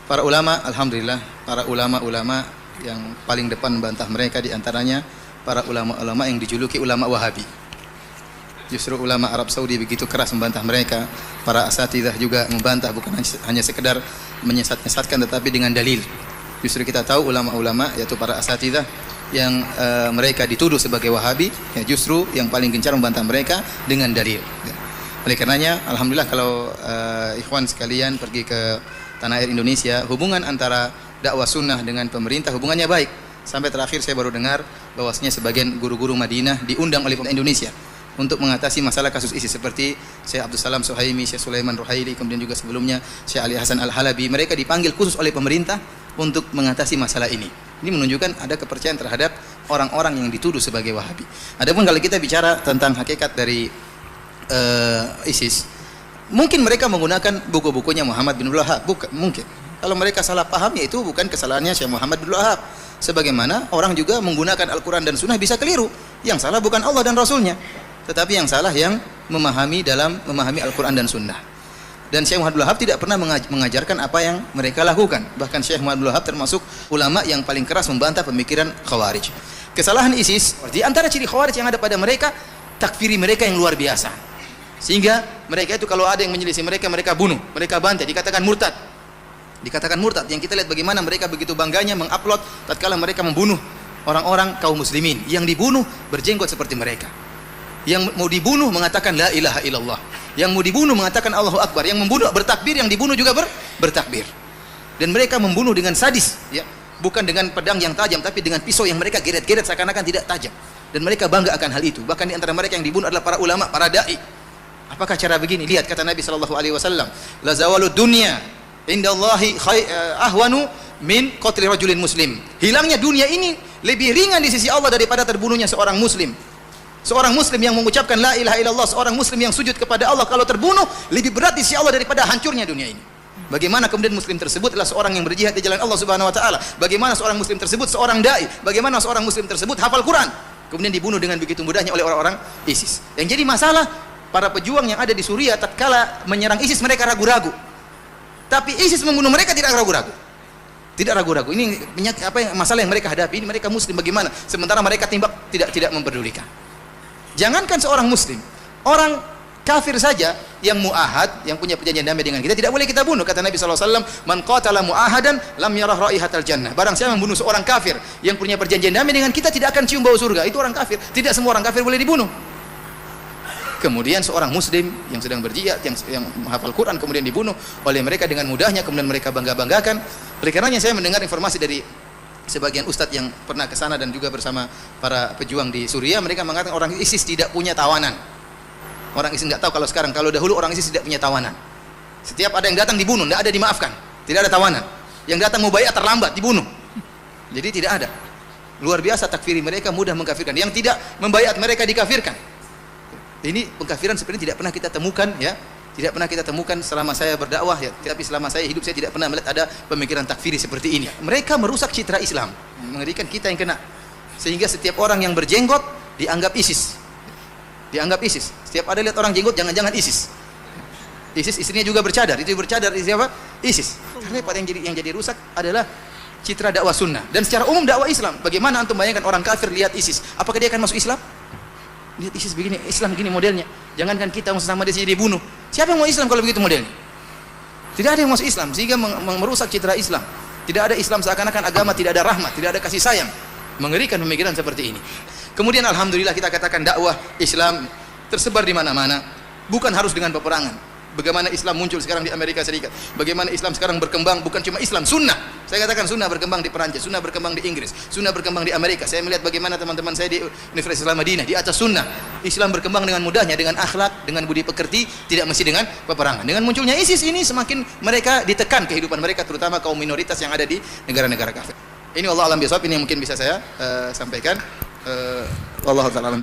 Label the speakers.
Speaker 1: Para ulama, alhamdulillah, para ulama-ulama yang paling depan membantah mereka diantaranya para ulama-ulama yang dijuluki ulama Wahabi. Justru ulama Arab Saudi begitu keras membantah mereka. Para asatidzah juga membantah, bukan hanya sekedar menyesat-nyesatkan tetapi dengan dalil. Justru kita tahu ulama-ulama yaitu para asatidzah yang mereka dituduh sebagai Wahabi, ya justru yang paling gencar membantah mereka dengan dalil. Oleh karenanya, alhamdulillah kalau ikhwan sekalian pergi ke tanah air Indonesia, hubungan antara dakwah sunnah dengan pemerintah hubungannya baik. Sampai terakhir saya baru dengar bahwasanya sebagian guru-guru Madinah diundang oleh pemerintah Indonesia untuk mengatasi masalah kasus ISIS, seperti Syekh Abdul Salam Suhaimi, Syekh Sulaiman Ruhaili, kemudian juga sebelumnya Syekh Ali Hasan Al-Halabi. Mereka dipanggil khusus oleh pemerintah untuk mengatasi masalah ini. Ini menunjukkan ada kepercayaan terhadap orang-orang yang dituduh sebagai Wahabi. Adapun kalau kita bicara tentang hakikat dari ISIS, mungkin mereka menggunakan buku-bukunya Muhammad bin Abdul Wahab, bukan mungkin. Kalau mereka salah paham, ya itu bukan kesalahannya Syekh Muhammad bin Abdul Wahab. Sebagaimana orang juga menggunakan Al-Quran dan Sunnah bisa keliru. Yang salah bukan Allah dan Rasulnya, tetapi yang salah yang memahami Al-Quran dan Sunnah. Dan Syekh Muhammad bin Abdul Wahab tidak pernah mengajarkan apa yang mereka lakukan. Bahkan Syekh Muhammad bin Abdul Wahab termasuk ulama yang paling keras membantah pemikiran Khawarij. Kesalahan ISIS, di antara ciri Khawarij yang ada pada mereka, takfiri mereka yang luar biasa. Sehingga mereka itu kalau ada yang menyelisih mereka, mereka bunuh, mereka bantai, dikatakan murtad. Dikatakan murtad. Yang kita lihat bagaimana mereka begitu bangganya mengupload tatkala mereka membunuh orang-orang kaum muslimin. Yang dibunuh berjenggot seperti mereka. Yang mau dibunuh mengatakan la ilaha illallah. Yang mau dibunuh mengatakan Allahu Akbar. Yang membunuh bertakbir, yang dibunuh juga bertakbir. Dan mereka membunuh dengan sadis, ya. Bukan dengan pedang yang tajam, tapi dengan pisau yang mereka geret-geret seakan-akan tidak tajam. Dan mereka bangga akan hal itu. Bahkan di antara mereka yang dibunuh adalah para ulama, para dai. Apakah cara begini? Lihat kata Nabi SAW, la zawalud dunya indallahi ahwanu min qatli rajulin muslim. Hilangnya dunia ini lebih ringan di sisi Allah daripada terbunuhnya seorang muslim. Seorang muslim yang mengucapkan la ilaha illallah, seorang muslim yang sujud kepada Allah, kalau terbunuh lebih berat di sisi Allah daripada hancurnya dunia ini. Bagaimana kemudian muslim tersebut adalah seorang yang berjihad di jalan Allah Subhanahu wa taala? Bagaimana seorang muslim tersebut seorang dai? Bagaimana seorang muslim tersebut hafal Quran? Kemudian dibunuh dengan begitu mudahnya oleh orang-orang ISIS. Yang jadi masalah, para pejuang yang ada di Suriah tatkala menyerang ISIS mereka ragu-ragu. Tapi ISIS membunuh mereka tidak ragu-ragu. Tidak ragu-ragu. Ini masalah yang mereka hadapi. Ini mereka muslim bagaimana? Sementara mereka tidak memperdulikan. Jangankan seorang muslim, orang kafir saja yang muahad, yang punya perjanjian damai dengan kita, tidak boleh kita bunuh. Kata Nabi SAW, man qatala muahadan lam yarah raihatal jannah. Barang siapa membunuh seorang kafir yang punya perjanjian damai dengan kita, tidak akan cium bau surga. Itu orang kafir. Tidak semua orang kafir boleh dibunuh. Kemudian seorang muslim yang sedang berjihad, yang menghafal Quran, kemudian dibunuh oleh mereka dengan mudahnya, kemudian mereka bangga-banggakan. Oleh karenanya saya mendengar informasi dari sebagian ustadz yang pernah ke sana dan juga bersama para pejuang di Suriah, mereka mengatakan orang ISIS tidak punya tawanan. Orang ISIS nggak tahu kalau sekarang, kalau dahulu orang ISIS tidak punya tawanan. Setiap ada yang datang dibunuh, tidak ada dimaafkan, tidak ada tawanan. Yang datang mau bayar terlambat dibunuh. Jadi tidak ada. Luar biasa takfiri mereka, mudah mengkafirkan. Yang tidak membayar mereka dikafirkan. Ini pengkafiran seperti tidak pernah kita temukan, ya. Tidak pernah kita temukan selama saya berdakwah, ya. Tapi selama saya hidup saya tidak pernah melihat ada pemikiran takfiri seperti ini. Mereka merusak citra Islam, mengerikan kita yang kena. Sehingga setiap orang yang berjenggot dianggap ISIS. Dianggap ISIS. Setiap ada lihat orang jenggot, jangan-jangan ISIS. ISIS istrinya juga bercadar. Itu bercadar istri apa? ISIS. Karena yang jadi rusak adalah citra dakwah sunnah. Dan secara umum dakwah Islam. Bagaimana antum bayangkan orang kafir lihat ISIS? Apakah dia akan masuk Islam? Lihat ISIS begini, Islam begini modelnya. Jangankan kita sama dia saja dibunuh. Siapa yang mau Islam kalau begitu modelnya? Tidak ada yang masuk Islam, sehingga merusak citra Islam. Tidak ada Islam seakan-akan agama tidak ada rahmat, tidak ada kasih sayang. Mengerikan pemikiran seperti ini. Kemudian alhamdulillah kita katakan dakwah Islam tersebar di mana-mana. Bukan harus dengan peperangan. Bagaimana Islam muncul sekarang di Amerika Serikat. Bagaimana Islam sekarang berkembang, bukan cuma Islam, sunnah. Saya katakan sunnah berkembang di Perancis, sunnah berkembang di Inggris, sunnah berkembang di Amerika. Saya melihat bagaimana teman-teman saya di Universitas Islam Madinah di atas sunnah. Islam berkembang dengan mudahnya, dengan akhlak, dengan budi pekerti, tidak mesti dengan peperangan. Dengan munculnya ISIS ini semakin mereka ditekan kehidupan mereka, terutama kaum minoritas yang ada di negara-negara kafir. Ini Allah alam bisawab, ini yang mungkin bisa saya sampaikan. Wallahu ta'ala alam.